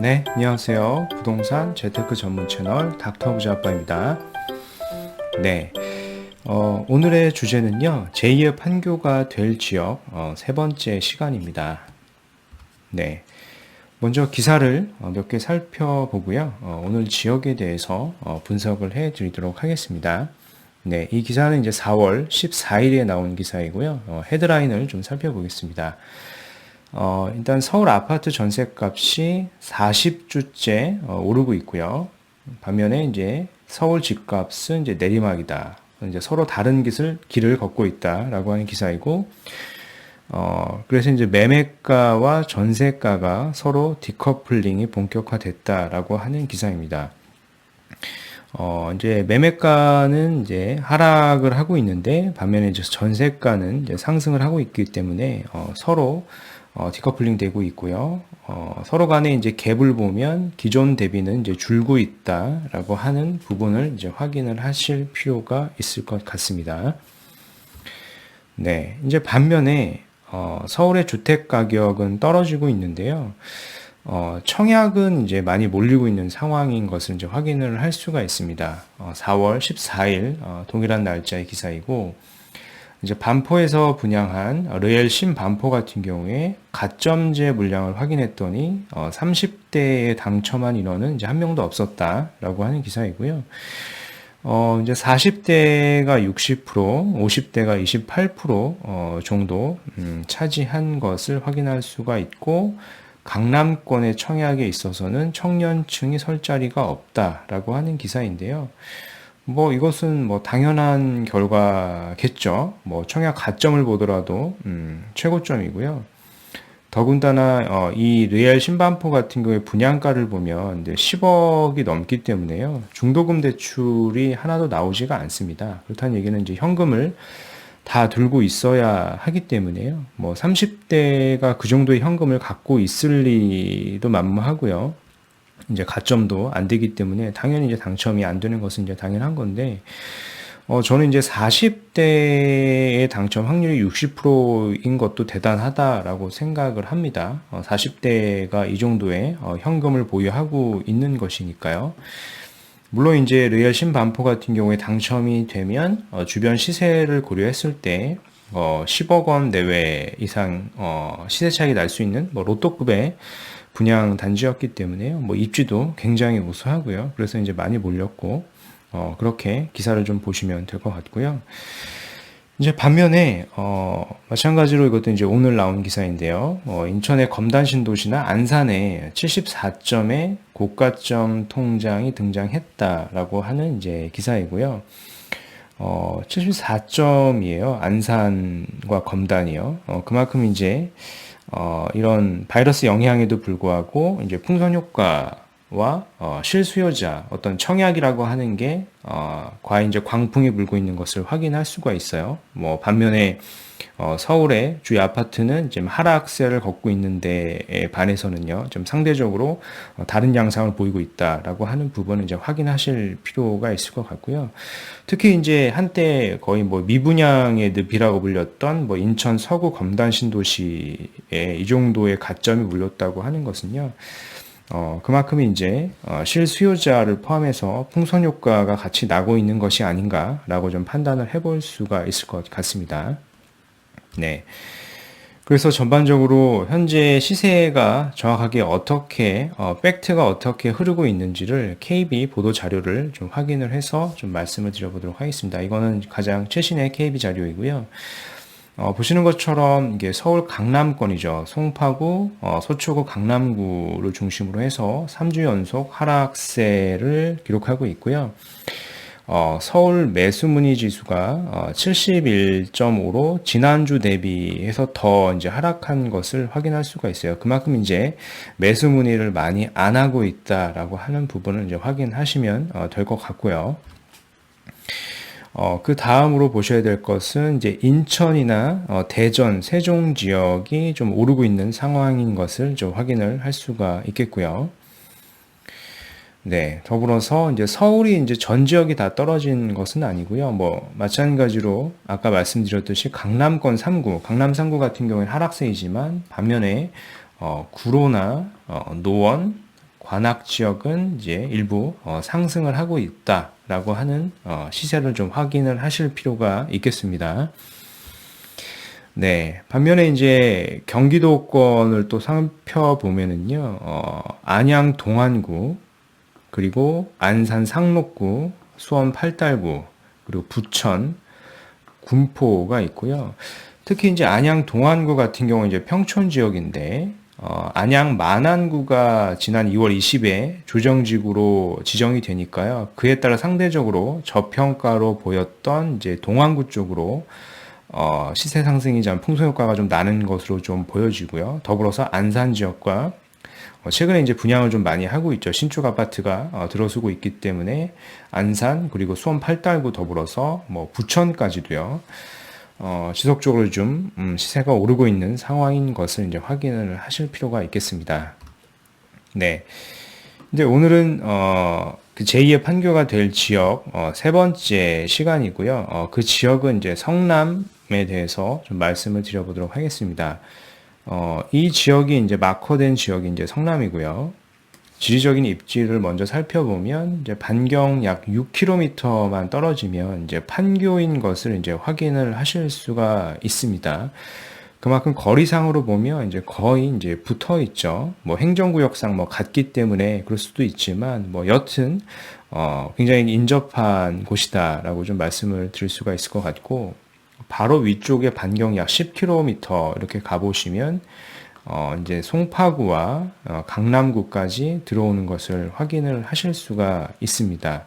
네, 안녕하세요. 부동산 재테크 전문 채널 닥터부자 아빠입니다. 네, 오늘의 주제는요, 제2의 판교가 될 지역 세 번째 시간입니다. 네, 먼저 기사를 몇 개 살펴보고요. 오늘 지역에 대해서 분석을 해드리도록 하겠습니다. 네, 이 기사는 이제 4월 14일에 나온 기사이고요. 헤드라인을 좀 살펴보겠습니다. 일단 서울 아파트 전셋값이 40주째 오르고 있고요. 반면에 이제 서울 집값은 이제 내리막이다. 이제 서로 다른 길을 걷고 있다라고 하는 기사이고, 그래서 이제 매매가와 전세가가 서로 디커플링이 본격화됐다라고 하는 기사입니다. 이제 매매가는 이제 하락을 하고 있는데, 반면에 이제 전세가는 이제 상승을 하고 있기 때문에, 서로 디커플링 되고 있고요. 서로 간에 이제 갭을 보면 기존 대비는 이제 줄고 있다라고 하는 부분을 이제 확인을 하실 필요가 있을 것 같습니다. 네. 이제 반면에, 서울의 주택 가격은 떨어지고 있는데요. 청약은 이제 많이 몰리고 있는 상황인 것을 이제 확인을 할 수가 있습니다. 4월 14일, 동일한 날짜의 기사이고, 이제 반포에서 분양한 르엘 신반포 같은 경우에 가점제 물량을 확인했더니 30대에 당첨한 인원은 이제 한 명도 없었다라고 하는 기사이고요. 이제 40대가 60%, 50대가 28% 정도 차지한 것을 확인할 수가 있고, 강남권의 청약에 있어서는 청년층이 설 자리가 없다라고 하는 기사인데요. 뭐 이것은 뭐 당연한 결과겠죠. 뭐 청약 가점을 보더라도 최고점이고요. 더군다나 이 리얼 신반포 같은 경우에 분양가를 보면 이제 10억이 넘기 때문에요. 중도금 대출이 하나도 나오지가 않습니다. 그렇다는 얘기는 이제 현금을 다 들고 있어야 하기 때문에요. 뭐 30대가 그 정도의 현금을 갖고 있을 리도 만무하고요. 이제 가점도 안 되기 때문에 당연히 이제 당첨이 안 되는 것은 이제 당연한 건데, 저는 이제 40대의 당첨 확률이 60%인 것도 대단하다라고 생각을 합니다. 40대가 이 정도의 현금을 보유하고 있는 것이니까요. 물론 이제 리얼 신반포 같은 경우에 당첨이 되면 주변 시세를 고려했을 때 10억 원 내외 이상 시세 차익이 날 수 있는 뭐 로또급의 분양 단지였기 때문에요. 뭐 입지도 굉장히 우수하고요. 그래서 이제 많이 몰렸고 그렇게 기사를 좀 보시면 될 것 같고요. 이제 반면에 마찬가지로 이것도 이제 오늘 나온 기사인데요. 인천의 검단신도시나 안산에 74점의 고가점 통장이 등장했다라고 하는 이제 기사이고요. 74점이에요. 안산과 검단이요. 그만큼 이제 이런 바이러스 영향에도 불구하고 이제 풍선 효과와 실수요자 어떤 청약이라고 하는 게 과연 이제 광풍이 불고 있는 것을 확인할 수가 있어요. 뭐 반면에 서울의 주요 아파트는 지금 하락세를 걷고 있는 데에 반해서는요, 좀 상대적으로 다른 양상을 보이고 있다라고 하는 부분을 이제 확인하실 필요가 있을 것 같고요. 특히 이제 한때 거의 뭐 미분양의 늪이라고 불렸던 뭐 인천 서구 검단 신도시에 이 정도의 가점이 물렸다고 하는 것은요, 그만큼 이제 실수요자를 포함해서 풍선 효과가 같이 나고 있는 것이 아닌가라고 좀 판단을 해볼 수가 있을 것 같습니다. 네. 그래서 전반적으로 현재 시세가 정확하게 어떻게, 팩트가 어떻게 흐르고 있는지를 KB 보도 자료를 좀 확인을 해서 좀 말씀을 드려보도록 하겠습니다. 이거는 가장 최신의 KB 자료이고요. 보시는 것처럼 이게 서울 강남권이죠. 송파구, 서초구 강남구를 중심으로 해서 3주 연속 하락세를 기록하고 있고요. 서울 매수 문의 지수가 71.5로 지난주 대비해서 더 이제 하락한 것을 확인할 수가 있어요. 그만큼 이제 매수 문의를 많이 안 하고 있다라고 하는 부분을 이제 확인하시면 될 것 같고요. 그 다음으로 보셔야 될 것은 이제 인천이나 대전, 세종 지역이 좀 오르고 있는 상황인 것을 좀 확인을 할 수가 있겠고요. 네, 더불어서 이제 서울이 이제 전 지역이 다 떨어진 것은 아니고요. 뭐 마찬가지로 아까 말씀드렸듯이 강남권 3구, 강남 3구 같은 경우에는 하락세이지만 반면에 구로나 노원, 관악 지역은 이제 일부 상승을 하고 있다라고 하는 시세를 좀 확인을 하실 필요가 있겠습니다. 네. 반면에 이제 경기도권을 또 살펴보면은요, 안양 동안구, 그리고 안산 상록구, 수원 팔달구, 그리고 부천, 군포가 있고요. 특히 이제 안양 동안구 같은 경우 이제 평촌 지역인데, 안양 만안구가 지난 2월 20일 조정지구로 지정이 되니까요. 그에 따라 상대적으로 저평가로 보였던 이제 동안구 쪽으로 시세 상승이 좀 풍선 효과가 좀 나는 것으로 좀 보여지고요. 더불어서 안산 지역과 최근에 이제 분양을 좀 많이 하고 있죠. 신축 아파트가 들어서고 있기 때문에 안산 그리고 수원 팔달구 더불어서 뭐 부천까지도요. 지속적으로 좀 시세가 오르고 있는 상황인 것을 이제 확인을 하실 필요가 있겠습니다. 네. 이제 오늘은 그 제2의 판교가 될 지역 세 번째 시간이고요. 그 지역은 이제 성남에 대해서 좀 말씀을 드려보도록 하겠습니다. 이 지역이 이제 마커된 지역이 이제 성남이고요. 지리적인 입지를 먼저 살펴보면 이제 반경 약 6km만 떨어지면 이제 판교인 것을 이제 확인을 하실 수가 있습니다. 그만큼 거리상으로 보면 이제 거의 이제 붙어 있죠. 뭐 행정구역상 뭐 같기 때문에 그럴 수도 있지만 뭐 여튼 굉장히 인접한 곳이다라고 좀 말씀을 드릴 수가 있을 것 같고 바로 위쪽에 반경 약 10km 이렇게 가보시면 이제 송파구와 강남구까지 들어오는 것을 확인을 하실 수가 있습니다.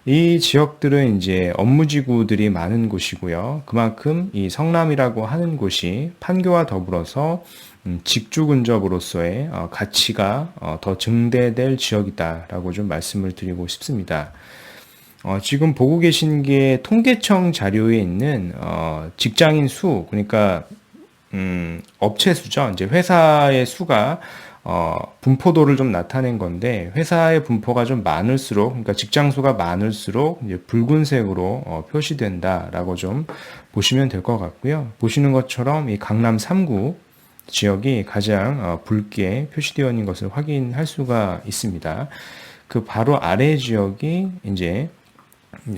이 지역들은 이제 업무지구들이 많은 곳이고요. 그만큼 이 성남이라고 하는 곳이 판교와 더불어서 직주 근접으로서의 가치가 더 증대될 지역이다라고 좀 말씀을 드리고 싶습니다. 지금 보고 계신 게 통계청 자료에 있는 직장인 수, 그러니까 업체 수죠. 이제 회사의 수가 분포도를 좀 나타낸 건데 회사의 분포가 좀 많을수록, 그러니까 직장 수가 많을수록 이제 붉은색으로 표시된다라고 좀 보시면 될 것 같고요. 보시는 것처럼 이 강남 3구 지역이 가장 붉게 표시되어 있는 것을 확인할 수가 있습니다. 그 바로 아래 지역이 이제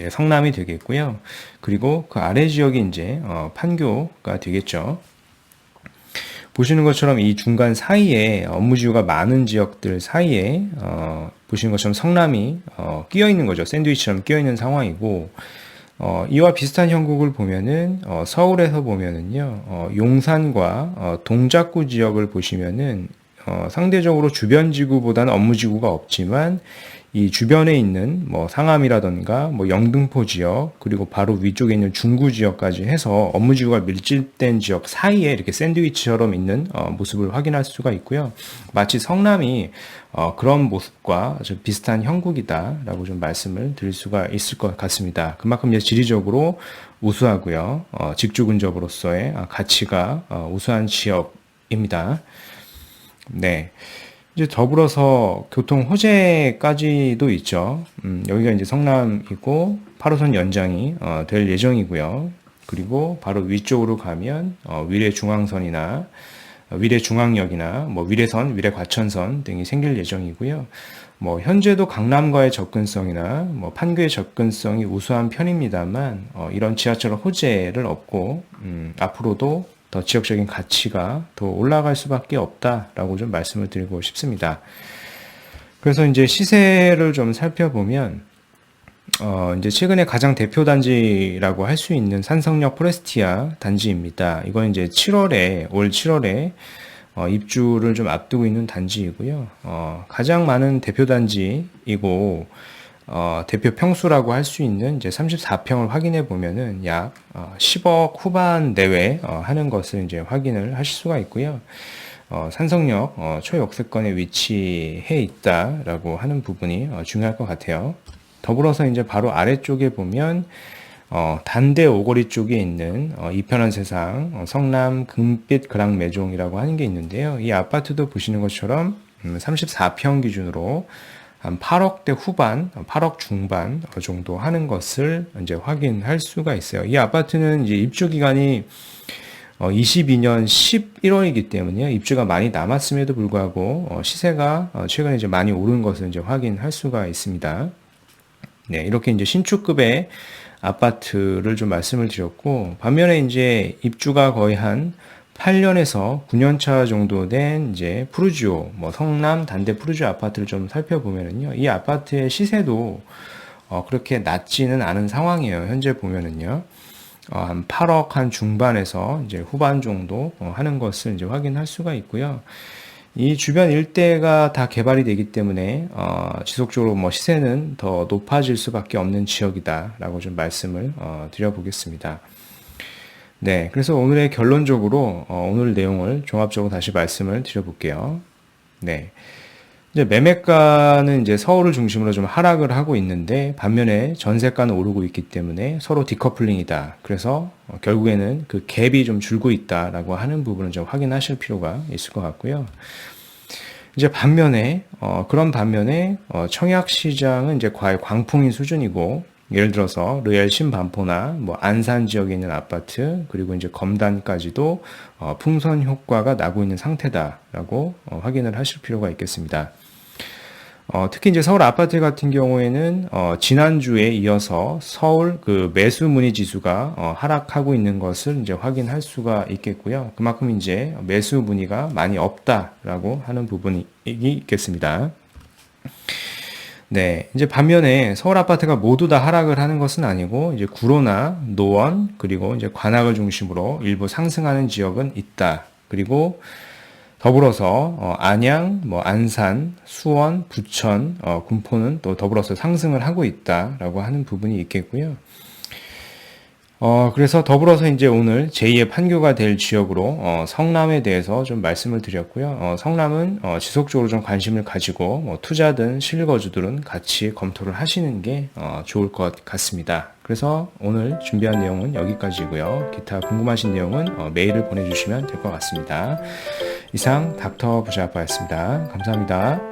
성남이 되겠고요. 그리고 그 아래 지역이 이제 판교가 되겠죠. 보시는 것처럼 이 중간 사이에 업무지구가 많은 지역들 사이에 보시는 것처럼 성남이 끼어 있는 거죠. 샌드위치처럼 끼어 있는 상황이고 이와 비슷한 형국을 보면은 서울에서 보면은요 용산과 동작구 지역을 보시면은 상대적으로 주변 지구보다는 업무 지구가 없지만 이 주변에 있는 뭐 상암이라던가 뭐 영등포 지역 그리고 바로 위쪽에 있는 중구 지역까지 해서 업무 지구가 밀집된 지역 사이에 이렇게 샌드위치처럼 있는 모습을 확인할 수가 있고요. 마치 성남이 그런 모습과 아주 비슷한 형국이다라고 좀 말씀을 드릴 수가 있을 것 같습니다. 그만큼 이제 지리적으로 우수하고요. 직주 근접으로서의 가치가 우수한 지역입니다. 네. 이제 더불어서 교통 호재까지도 있죠. 여기가 이제 성남이고 8호선 연장이 될 예정이고요. 그리고 바로 위쪽으로 가면 위례중앙선이나 위례중앙역이나 뭐 위례선, 위례과천선 등이 생길 예정이고요. 뭐 현재도 강남과의 접근성이나 뭐 판교의 접근성이 우수한 편입니다만 이런 지하철 호재를 얻고 앞으로도 더 지역적인 가치가 더 올라갈 수밖에 없다라고 좀 말씀을 드리고 싶습니다. 그래서 이제 시세를 좀 살펴보면 이제 최근에 가장 대표 단지라고 할 수 있는 산성역 포레스티아 단지입니다. 이건 이제 올 7월에 입주를 좀 앞두고 있는 단지이고요. 가장 많은 대표 단지이고 대표 평수라고 할 수 있는 이제 34평을 확인해 보면은 약 10억 후반 내외 하는 것을 이제 확인을 하실 수가 있고요. 산성역 초역세권에 위치해 있다라고 하는 부분이 중요할 것 같아요. 더불어서 이제 바로 아래쪽에 보면 단대 오거리 쪽에 있는 이편한 세상 성남 금빛 그랑 매종이라고 하는 게 있는데요. 이 아파트도 보시는 것처럼 34평 기준으로 한 8억대 후반, 8억 중반 정도 하는 것을 이제 확인할 수가 있어요. 이 아파트는 이제 입주 기간이 22년 11월이기 때문에요. 입주가 많이 남았음에도 불구하고 시세가 최근에 이제 많이 오른 것을 이제 확인할 수가 있습니다. 네, 이렇게 이제 신축급의 아파트를 좀 말씀을 드렸고, 반면에 이제 입주가 거의 한 8년에서 9년 차 정도 된 이제 푸르지오, 뭐 성남 단대 푸르지오 아파트를 좀 살펴보면은요, 이 아파트의 시세도 그렇게 낮지는 않은 상황이에요. 현재 보면은요. 한 8억 한 중반에서 이제 후반 정도 하는 것을 이제 확인할 수가 있고요. 이 주변 일대가 다 개발이 되기 때문에 지속적으로 뭐 시세는 더 높아질 수밖에 없는 지역이다라고 좀 말씀을 드려보겠습니다. 네, 그래서 오늘의 결론적으로 오늘 내용을 종합적으로 다시 말씀을 드려볼게요. 네. 이제 매매가는 이제 서울을 중심으로 좀 하락을 하고 있는데 반면에 전세가는 오르고 있기 때문에 서로 디커플링이다. 그래서 결국에는 그 갭이 좀 줄고 있다라고 하는 부분을 좀 확인하실 필요가 있을 것 같고요. 이제 반면에 그런 반면에 청약 시장은 이제 과연 광풍인 수준이고 예를 들어서 르엘 신반포나 뭐 안산 지역에 있는 아파트 그리고 이제 검단까지도 풍선 효과가 나고 있는 상태다라고 확인을 하실 필요가 있겠습니다. 특히 이제 서울 아파트 같은 경우에는 지난주에 이어서 서울 그 매수 문의 지수가 하락하고 있는 것을 이제 확인할 수가 있겠고요. 그만큼 이제 매수 문의가 많이 없다라고 하는 부분이 있겠습니다. 네, 이제 반면에 서울 아파트가 모두 다 하락을 하는 것은 아니고 이제 구로나 노원 그리고 이제 관악을 중심으로 일부 상승하는 지역은 있다. 그리고 더불어서 안양, 뭐 안산, 수원, 부천, 군포는 또 더불어서 상승을 하고 있다라고 하는 부분이 있겠고요. 그래서 더불어서 이제 오늘 제2의 판교가 될 지역으로 성남에 대해서 좀 말씀을 드렸고요. 성남은 지속적으로 좀 관심을 가지고 뭐 투자든 실거주들은 같이 검토를 하시는 게 좋을 것 같습니다. 그래서 오늘 준비한 내용은 여기까지고요. 기타 궁금하신 내용은 메일을 보내주시면 될 것 같습니다. 이상 닥터 부자아빠였습니다. 감사합니다.